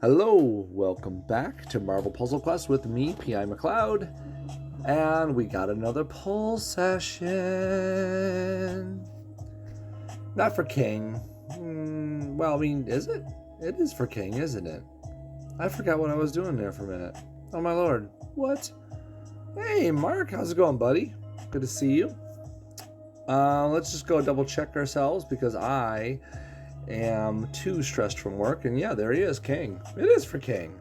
Hello, welcome back to Marvel Puzzle Quest with me, P.I. McLeod, and we got another pull session. Not for King. Is it? It is for King, isn't it? I forgot what I was doing there for a minute. Oh my lord. What? Hey, Mark, how's it going, buddy? Good to see you. Let's just go double check ourselves because I am too stressed from work. And yeah, there he is, King. It is for King.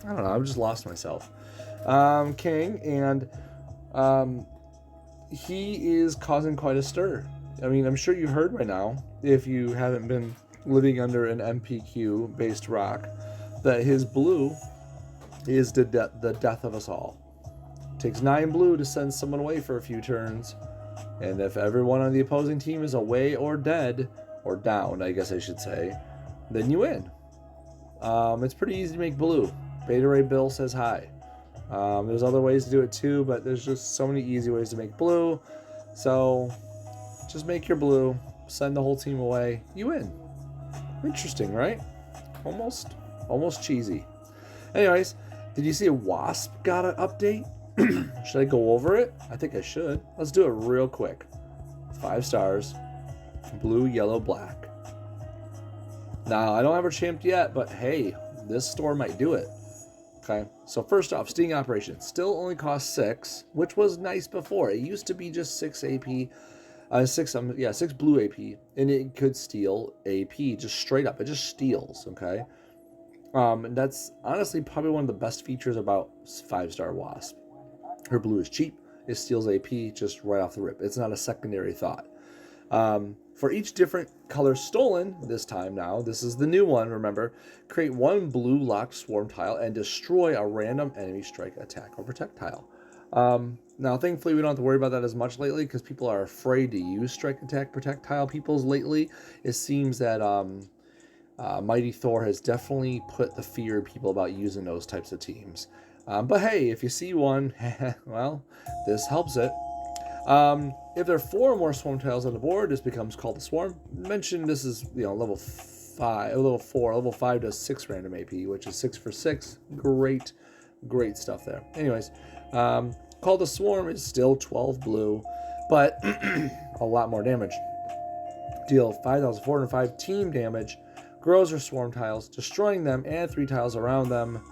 I don't know, I've just lost myself. King, and he is causing quite a stir. I mean, I'm sure you heard by now, if you haven't been living under an MPQ based rock, that his blue is the death of us all. It takes 9 blue to send someone away for a few turns, and if everyone on the opposing team is away or dead, or down, I guess I should say, then you win. It's pretty easy to make blue. Beta Ray Bill says hi. There's other ways to do it too, but there's just so many easy ways to make blue. So just make your blue, send the whole team away, you win. Interesting, right? Almost cheesy. Anyways, did you see a Wasp got an update? Should I go over it? I think I should. Let's do it real quick. 5 stars. Blue, yellow, black. Now, I don't have her champed yet, but hey, this store might do it. Okay, so first off, sting operation. Still only costs 6, which was nice before. It used to be just 6 AP, 6 blue AP, and it could steal AP just straight up. It just steals, okay? And that's honestly probably one of the best features about 5-star Wasp. Her blue is cheap. It steals AP just right off the rip. It's not a secondary thought. For each different color stolen this time now, this is the new one, remember, create 1 blue locked swarm tile and destroy a random enemy strike, attack, or protect tile. Now, thankfully, we don't have to worry about that as much lately because people are afraid to use strike, attack, protect tile peoples lately. It seems that Mighty Thor has definitely put the fear in people about using those types of teams. But hey, if you see one, well, this helps it. If there are 4 or more swarm tiles on the board, this becomes called the swarm. Mention this is level 4. Level 5 does 6 random AP, which is 6 for 6. Great stuff there. Anyways, called the swarm is still 12 blue, but a lot more damage. Deal 5,405 team damage. Grows her swarm tiles, destroying them and 3 tiles around them.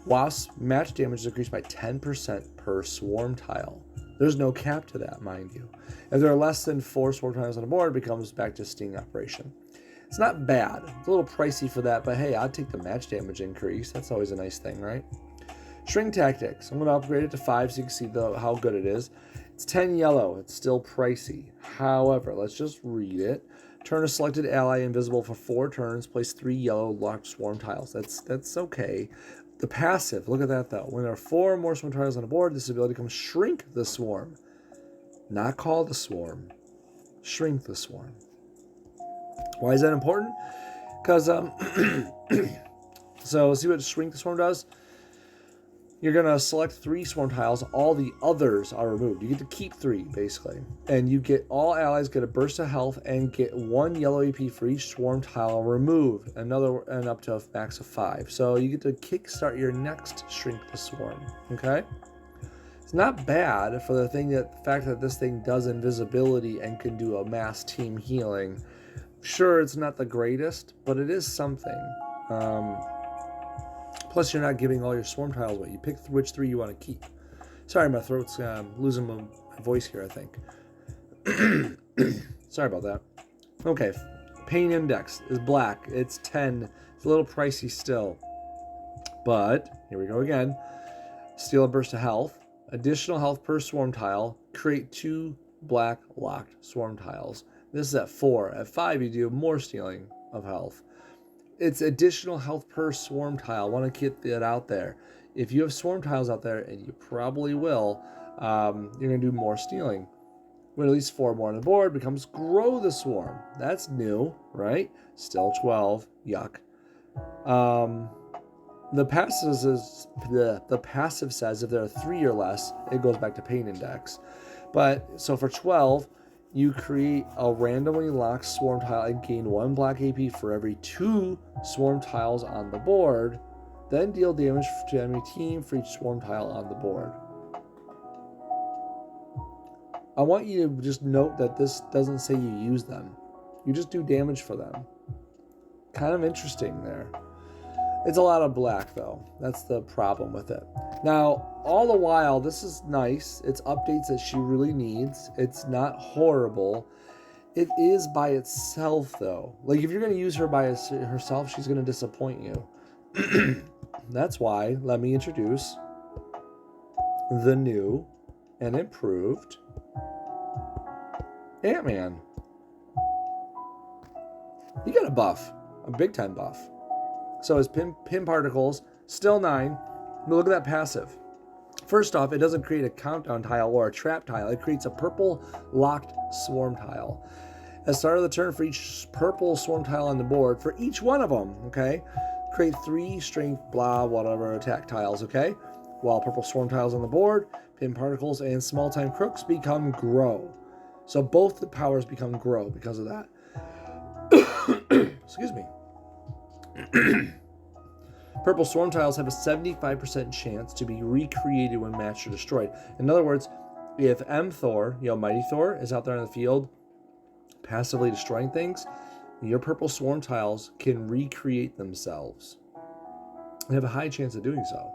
Wasp match damage is increased by 10% per swarm tile. There's no cap to that, mind you. If there are less than 4 swarm tiles on the board, it becomes back to sting operation. It's not bad. It's a little pricey for that, but hey, I'd take the match damage increase. That's always a nice thing, right? Shrink tactics. I'm going to upgrade it to 5 so you can see how good it is. It's 10 yellow. It's still pricey. However, let's just read it. Turn a selected ally invisible for 4 turns. Place 3 yellow locked swarm tiles. That's okay. The passive, look at that though. When there are 4 or more swarm tiles on the board, this ability becomes shrink the swarm. Not call the swarm. Shrink the swarm. Why is that important? Because, so see what shrink the swarm does? You're going to select 3 swarm tiles. All the others are removed. You get to keep 3, basically. And you get all allies get a burst of health and get 1 yellow AP for each swarm tile removed. Another, and up to a max of 5. So you get to kickstart your next shrink the swarm. Okay? It's not bad for the fact that this thing does invisibility and can do a mass team healing. Sure, it's not the greatest, but it is something. Plus, you're not giving all your swarm tiles away. You pick which 3 you want to keep. Sorry, my throat's losing my voice here, I think. Sorry about that. Okay, pain index is black. It's 10. It's a little pricey still. But, here we go again. Steal a burst of health. Additional health per swarm tile. Create 2 black locked swarm tiles. This is at 4. At 5, you do more stealing of health. It's additional health per swarm tile. Want to get that out there. If you have swarm tiles out there, and you probably will, you're going to do more stealing. When at least 4 more on the board, becomes grow the swarm. That's new, right? Still 12. Yuck. The passive says if there are 3 or less, it goes back to pain index. But so for 12, you create a randomly locked swarm tile and gain 1 black AP for every 2 swarm tiles on the board. Then deal damage to enemy team for each swarm tile on the board. I want you to just note that this doesn't say you use them. You just do damage for them. Kind of interesting there. It's a lot of black, though. That's the problem with it. Now, all the while, this is nice. It's updates that she really needs. It's not horrible. It is by itself, though. Like, if you're going to use her by herself, she's going to disappoint you. That's why, let me introduce the new and improved Ant-Man. He got a buff. A big-time buff. So his pin particles, still 9. But look at that passive. First off, it doesn't create a countdown tile or a trap tile. It creates a purple locked swarm tile. At the start of the turn, for each purple swarm tile on the board, for each one of them, okay, create 3 strength, blah, whatever, attack tiles, okay? While purple swarm tiles on the board, pin particles and small time crooks become grow. So both the powers become grow because of that. Excuse me. Purple swarm tiles have a 75% chance to be recreated when matched or destroyed. In other words, if Thor, Mighty Thor, is out there on the field passively destroying things, your purple swarm tiles can recreate themselves. They have a high chance of doing so.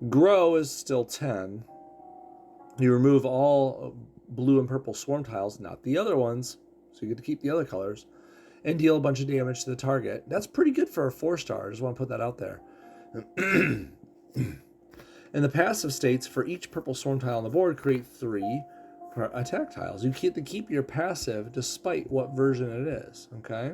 Grow is still 10. You remove all blue and purple swarm tiles, not the other ones, so you get to keep the other colors, and deal a bunch of damage to the target. That's pretty good for a 4-star. I just want to put that out there. In the passive states, for each purple swarm tile on the board, create 3 attack tiles. You get to keep your passive despite what version it is, okay?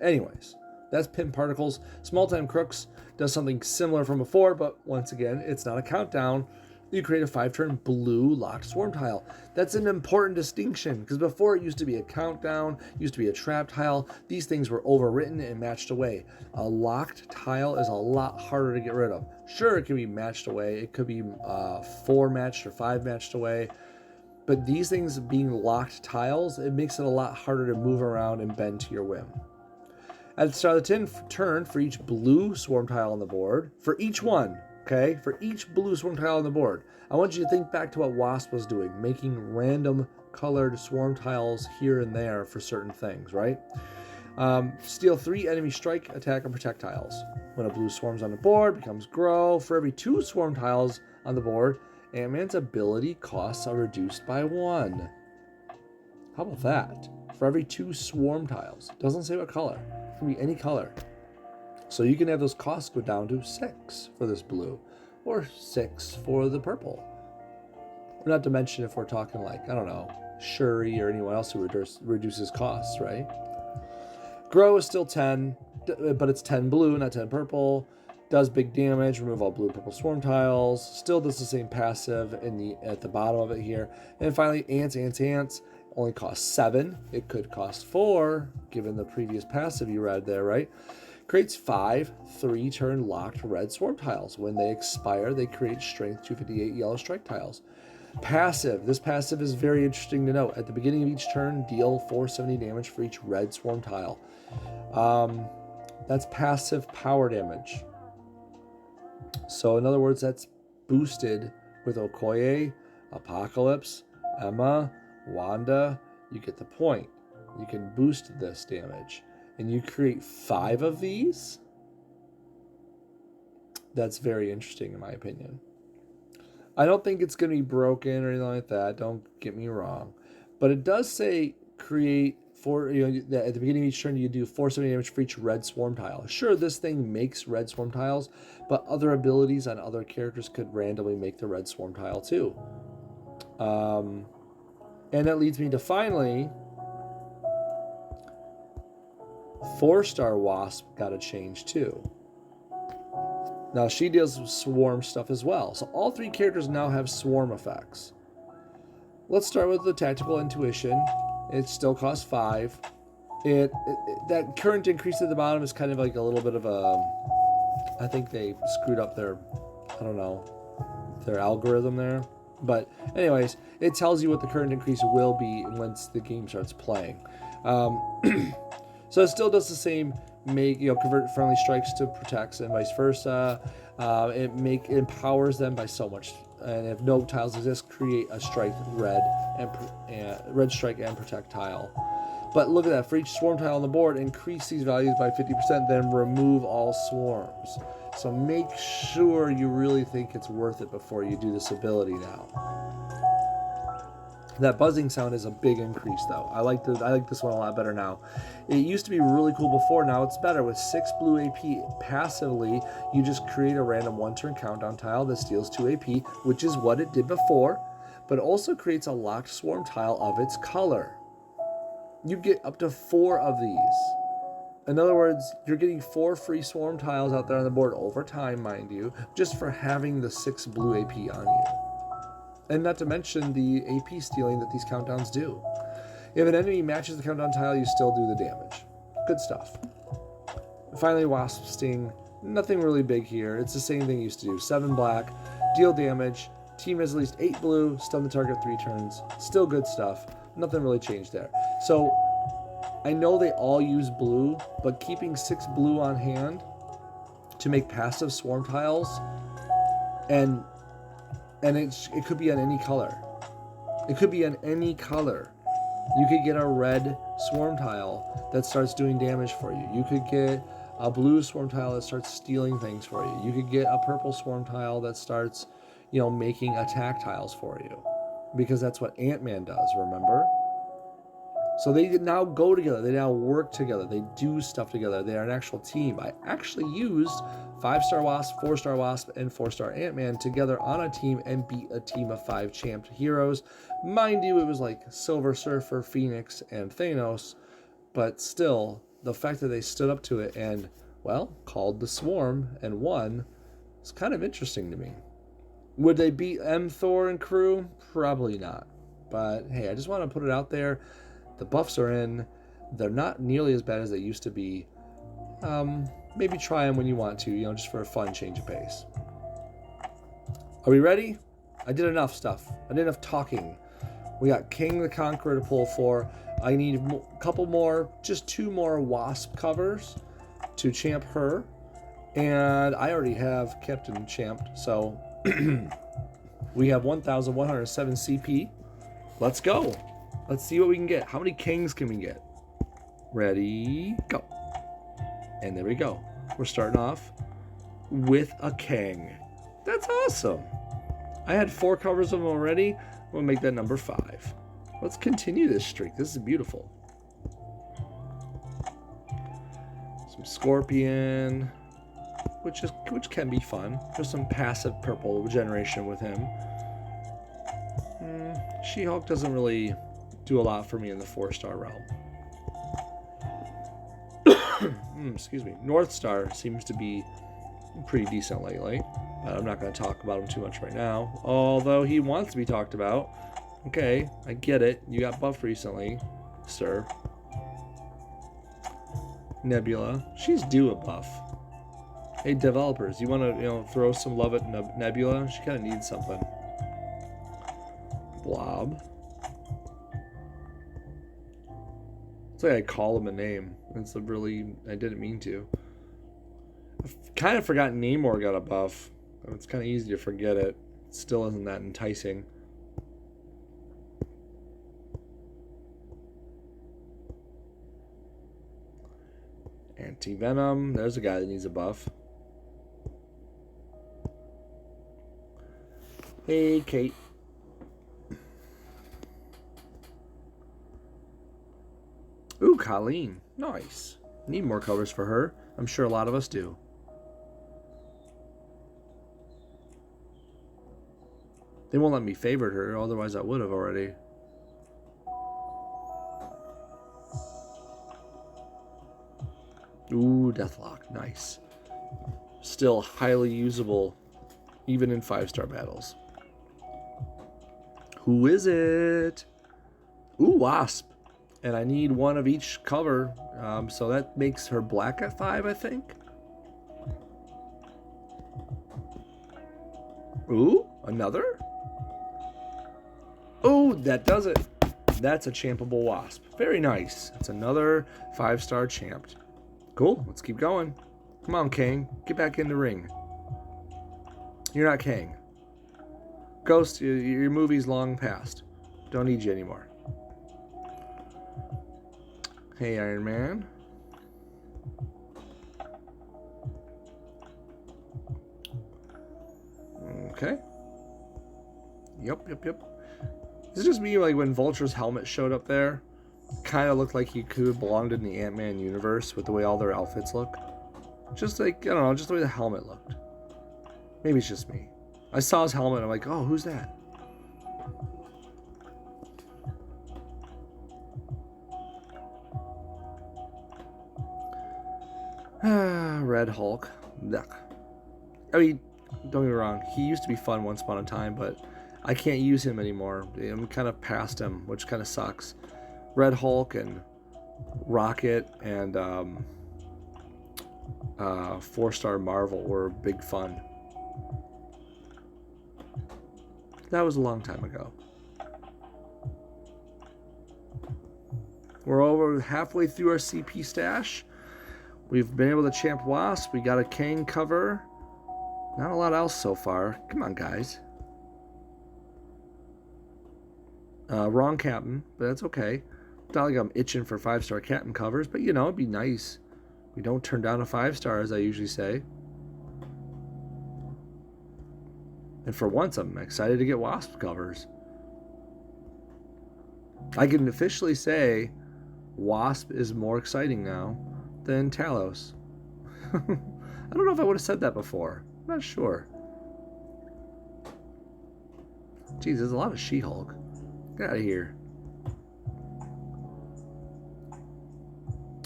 Anyways, that's pin particles. Small time crooks does something similar from before, but once again, it's not a countdown. You create a 5-turn blue locked swarm tile. That's an important distinction because before it used to be a countdown, used to be a trap tile. These things were overwritten and matched away. A locked tile is a lot harder to get rid of. Sure, it can be matched away. It could be 4 matched or 5 matched away. But these things being locked tiles, it makes it a lot harder to move around and bend to your whim. At the start of the turn, for each blue swarm tile on the board, for each one, okay, for each blue swarm tile on the board, I want you to think back to what Wasp was doing, making random colored swarm tiles here and there for certain things, right? Steal 3 enemy strike, attack, and protect tiles. When a blue swarm's on the board, becomes grow. For every 2 swarm tiles on the board, Ant-Man's ability costs are reduced by 1. How about that? For every 2 swarm tiles. Doesn't say what color. It can be any color. So you can have those costs go down to 6 for this blue, or 6 for the purple. Not to mention if we're talking like, I don't know, Shuri or anyone else who reduces costs, right? Grow is still 10, but it's 10 blue, not 10 purple. Does big damage, remove all blue and purple swarm tiles. Still does the same passive at the bottom of it here. And finally, ants. Only costs 7. It could cost 4, given the previous passive you read there, right? Creates 5 3-turn locked red swarm tiles. When they expire, they create strength 258 yellow strike tiles. Passive. This passive is very interesting to note. At the beginning of each turn, deal 470 damage for each red swarm tile. That's passive power damage. So in other words, that's boosted with Okoye, Apocalypse, Emma, Wanda. You get the point. You can boost this damage. And you create 5 of these? That's very interesting in my opinion. I don't think it's going to be broken or anything like that. Don't get me wrong. But it does say create at the beginning of each turn you do 470 damage for each red swarm tile. Sure, this thing makes red swarm tiles, but other abilities on other characters could randomly make the red swarm tile too. And that leads me to finally, 4-star Wasp got a change too. Now she deals with swarm stuff as well. So all 3 characters now have swarm effects. Let's start with the tactical intuition. It still costs 5. That current increase at the bottom is kind of like a little bit of a, I think they screwed up their algorithm there. But anyways, it tells you what the current increase will be once the game starts playing. So it still does the same, convert friendly strikes to protects and vice versa. It empowers them by so much. And if no tiles exist, create a strike red red strike and protect tile. But look at that, for each swarm tile on the board, increase these values by 50%, then remove all swarms. So make sure you really think it's worth it before you do this ability now. That buzzing sound is a big increase, though. I like this one a lot better now. It used to be really cool before. Now it's better. With 6 blue AP passively, you just create a random 1-turn countdown tile that steals 2 AP, which is what it did before, but also creates a locked swarm tile of its color. You get up to 4 of these. In other words, you're getting 4 free swarm tiles out there on the board over time, mind you, just for having the 6 blue AP on you. And not to mention the AP stealing that these countdowns do. If an enemy matches the countdown tile, you still do the damage. Good stuff. Finally, Wasp Sting. Nothing really big here. It's the same thing you used to do. 7 black, deal damage, team has at least 8 blue, stun the target 3 turns. Still good stuff. Nothing really changed there. So, I know they all use blue, but keeping 6 blue on hand to make passive swarm tiles, and it could be on any color. It could be on any color. You could get a red swarm tile that starts doing damage for you. You could get a blue swarm tile that starts stealing things for you. You could get a purple swarm tile that starts, making attack tiles for you. Because that's what Ant-Man does, remember? So they now go together. They now work together. They do stuff together. They are an actual team. I actually used 5-star Wasp, 4-star Wasp, and 4-star Ant-Man together on a team and beat a team of 5 champed heroes. Mind you, it was like Silver Surfer, Phoenix, and Thanos. But still, the fact that they stood up to it and, called the Swarm and won is kind of interesting to me. Would they beat Thor and crew? Probably not. But hey, I just want to put it out there. The buffs are in. They're not nearly as bad as they used to be. Maybe try them when you want to, just for a fun change of pace. Are we ready? I did enough stuff. I did enough talking. We got Kang the Conqueror to pull for. I need a couple more, just 2 more Wasp covers to champ her. And I already have Captain champed, so we have 1,107 CP. Let's go. Let's see what we can get. How many Kangs can we get? Ready, go. And there we go. We're starting off with a Kang. That's awesome. I had 4 covers of them already. We'll make that number 5. Let's continue this streak. This is beautiful. Some Scorpion, which can be fun. There's some passive purple regeneration with him. She-Hulk doesn't really do a lot for me in the 4-star realm. Excuse me. North Star seems to be pretty decent lately, but I'm not going to talk about him too much right now, although he wants to be talked about. Okay, I get it. You got buffed recently, sir. Nebula. She's due a buff. Hey, developers, you want to throw some love at Nebula? She kind of needs something. Blob. It's like I call him a name. I didn't mean to. I've kind of forgotten Namor got a buff. It's kind of easy to forget it. It still isn't that enticing. Anti-Venom. There's a guy that needs a buff. Hey, Kate. Ooh, Colleen. Nice. Need more covers for her. I'm sure a lot of us do. They won't let me favorite her, otherwise I would have already. Ooh, Deathlock. Nice. Still highly usable, even in 5-star battles. Who is it? Ooh, Wasp. And I need 1 of each cover, so that makes her black at 5, I think. Ooh, another? Oh, that does it. That's a champable Wasp. Very nice. It's another 5-star champed. Cool. Let's keep going. Come on, Kang. Get back in the ring. You're not Kang. Ghost, your movie's long past. Don't need you anymore. Hey, Iron Man. Okay. Yep. Is it just me, like, when Vulture's helmet showed up there, kind of looked like he could have belonged in the Ant-Man universe with the way all their outfits look? Just like, I don't know, just the way the helmet looked. Maybe it's just me. I saw his helmet and I'm like, oh, who's that? Red Hulk. Yuck. I mean, don't get me wrong, he used to be fun once upon a time, but I can't use him anymore. I'm kind of past him, which kind of sucks. Red Hulk and Rocket and 4-star Marvel were big fun. That was a long time ago. We're over halfway through our CP stash. We've been able to champ Wasp. We got a Kang cover. Not a lot else so far. Come on, guys. Wrong captain, but that's okay. It's not like I'm itching for 5-star captain covers, but you know, it'd be nice. We don't turn down a 5-star, as I usually say. And for once, I'm excited to get Wasp covers. I can officially say Wasp is more exciting now than Talos. I don't know if I would have said that before. I'm not sure. Jeez, there's a lot of She-Hulk. Get out of here.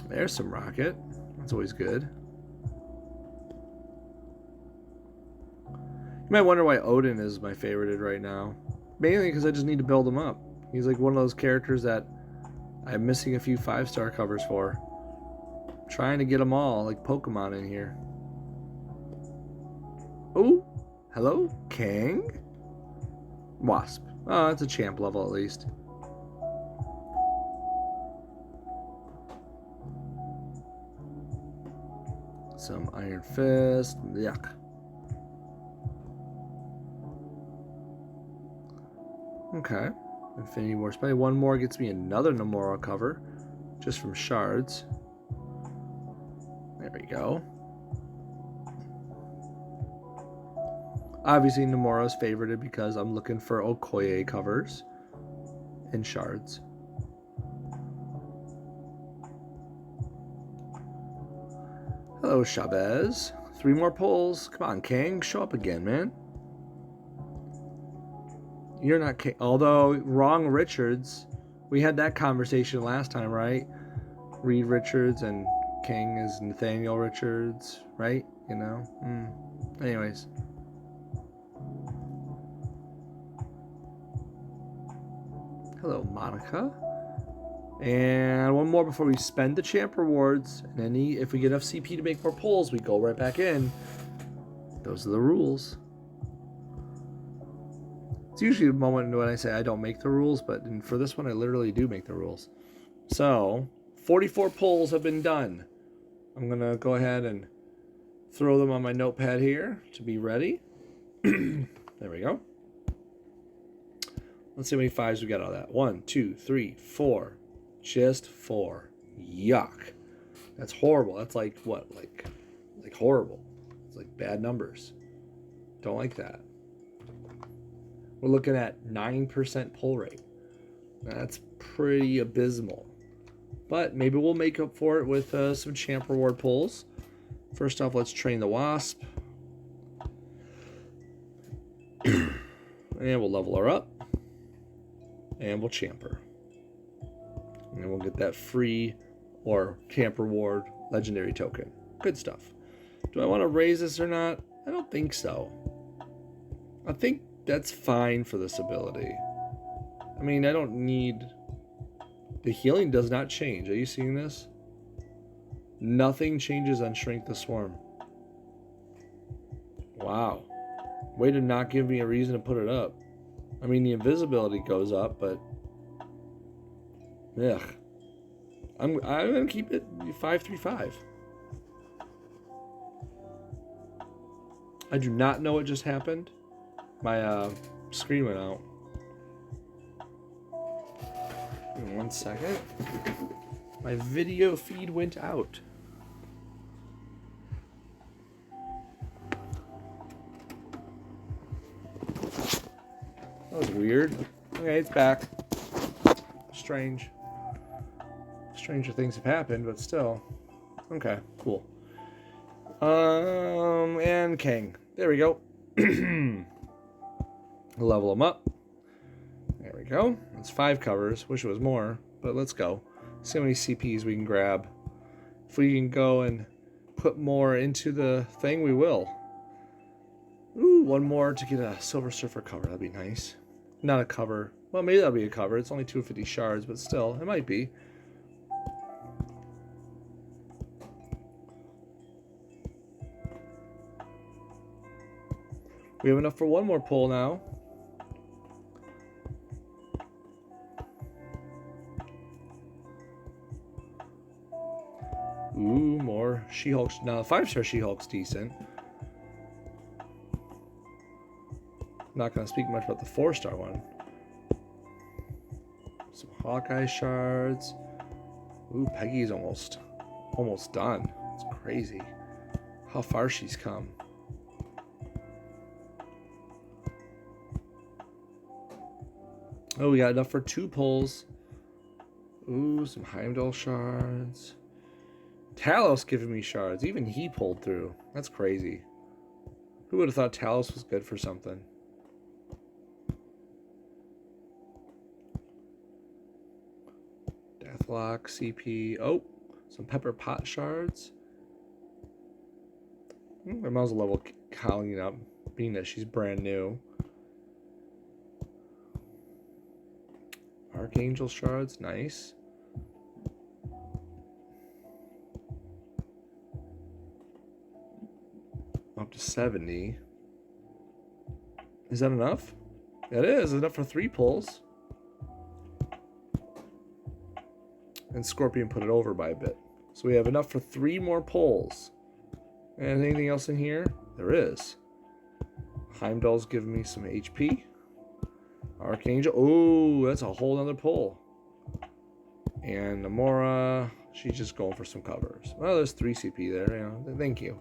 There's some Rocket. That's always good. You might wonder why Odin is my favorited right now. Mainly because I just need to build him up. He's like one of those characters that I'm missing a few 5-star covers for. I'm trying to get them all, like Pokemon in here. Oh, hello, Kang? Wasp. Oh, that's a champ level at least. Some Iron Fist. Yuck. Okay. Infinity War Spray. One more gets me another Namora cover. Just from shards. There we go. Obviously, Namora's favorited because I'm looking for Okoye covers and shards. Hello, Chavez. 3 more pulls. Come on, Kang. Show up again, man. You're not Kang. Although, wrong Richards. We had that conversation last time, right? Reed Richards and Kang is Nathaniel Richards, right? You know? Anyways. Hello, Monica. And one more before we spend the champ rewards. And then if we get enough CP to make more pulls, we go right back in. Those are the rules. It's usually a moment when I say I don't make the rules, but for this one, I literally do make the rules. So, 44 pulls have been done. I'm going to go ahead and throw them on my notepad here to be ready. There we go. Let's see how many 5s we got out of that. 1, 2, 3, 4. Just 4. Yuck. That's horrible. That's like what? Like horrible. It's like bad numbers. Don't like that. We're looking at 9% pull rate. That's pretty abysmal. But maybe we'll make up for it with some champ reward pulls. First off, let's train the Wasp. And we'll level her up. And we'll champ her. And we'll get that free or champ reward legendary token. Good stuff. Do I want to raise this or not? I don't think so. I think that's fine for this ability. I mean, I don't need... The healing does not change. Are you seeing this? Nothing changes on Shrink the Swarm. Wow. Way to not give me a reason to put it up. I mean, the invisibility goes up, but ugh. I'm gonna keep it 535. I do not know what just happened. My screen went out. Give me 1 second. My video feed went out. That was weird. Okay, it's back. Strange. Stranger things have happened, but still. Okay, cool. And Kang. There we go. Level them up. There we go. It's 5 covers. Wish it was more, but let's go. See how many CPs we can grab. If we can go and put more into the thing, we will. Ooh, 1 more to get a Silver Surfer cover. That'd be nice. Not a cover. Well, maybe that'll be a cover. It's only 250 shards, but still, it might be. We have enough for 1 more pull now. Ooh, more She-Hulk. Now, the 5-star She-Hulk's decent. Not going to speak much about the 4-star one. Some Hawkeye shards. Ooh, Peggy's almost done. It's crazy how far she's come. Oh, we got enough for 2 pulls. Ooh, some Heimdall shards. Talos giving me shards. Even he pulled through. That's crazy. Who would have thought Talos was good for something? Deathlock, CP. Oh, some Pepper Pot shards. I might as well level Kang up, being that she's brand new. Archangel shards, nice. Up to 70. Is that enough? That is enough for 3 pulls. And Scorpion put it over by a bit. So we have enough for 3 more pulls. And anything else in here? There is. Heimdall's giving me some HP. Archangel. Oh, that's a whole nother pull. And Namora, she's just going for some covers. Well, there's 3 CP there. You know, thank you.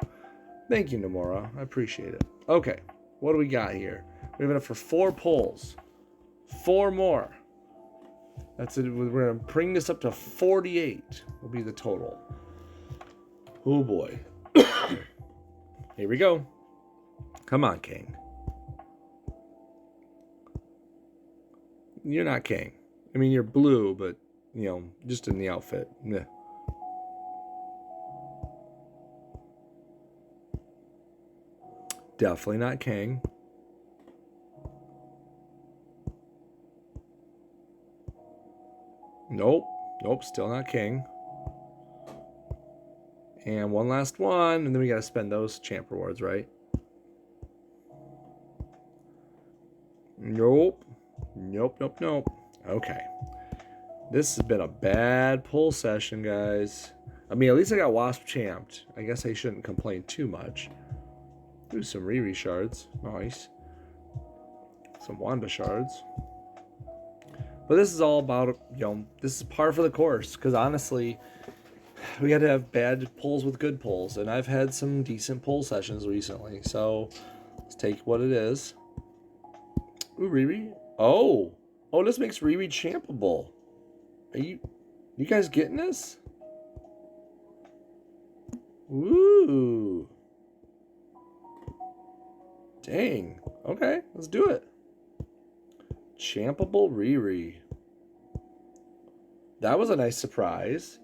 Thank you, Namora. I appreciate it. Okay, what do we got here? We have enough for 4 pulls. 4 more. That's it. We're going to bring this up to 48 will be the total. Oh, boy. Here we go. Come on, Kang. You're not Kang. I mean, you're blue, but, you know, just in the outfit. Meh. Definitely not Kang. Nope. Nope, still not Kang. And one last one, and then we got to spend those champ rewards, right? Nope. Nope, nope, nope. Okay. This has been a bad pull session, guys. I mean, at least I got Wasp champed. I guess I shouldn't complain too much. Ooh, some Riri shards. Nice. Some Wanda shards. But this is all about, you know, this is par for the course. Because honestly, we got to have bad pulls with good pulls. And I've had some decent pull sessions recently. So let's take what it is. Ooh, Riri. Oh. Oh, this makes Riri champable. Are you guys getting this? Ooh. Dang. Okay, let's do it. Champable Riri. That was a nice surprise.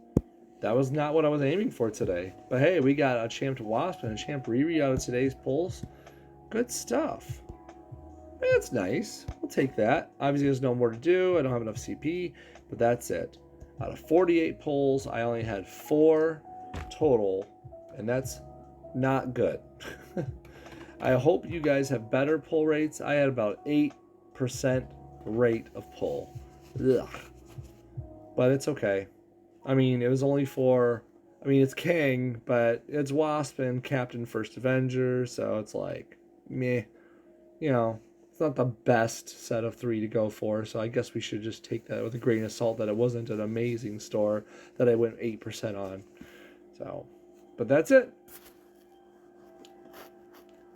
That was not what I was aiming for today. But hey, we got a champed Wasp and a champed Riri out of today's pulls. Good stuff. That's nice. We'll take that. Obviously, there's no more to do. I don't have enough CP, but that's it. Out of 48 pulls, I only had 4 total, and that's not good. I hope you guys have better pull rates. I had about 8 8% rate of pull. Ugh. But it's okay. I mean, it was only for... I mean, it's Kang, but it's Wasp and Captain First Avenger, so it's like, meh. You know, it's not the best set of 3 to go for, so I guess we should just take that with a grain of salt that it wasn't an amazing store that I went 8% on. So, but that's it.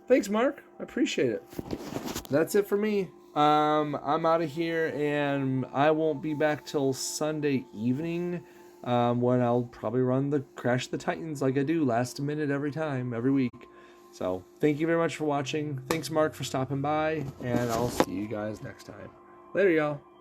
Thanks, Mark. I appreciate it. That's it for me. I'm out of here, and I won't be back till Sunday evening, when I'll probably run the Crash the Titans like I do last minute every time, every week. So, thank you very much for watching. Thanks, Mark, for stopping by, and I'll see you guys next time. Later, y'all.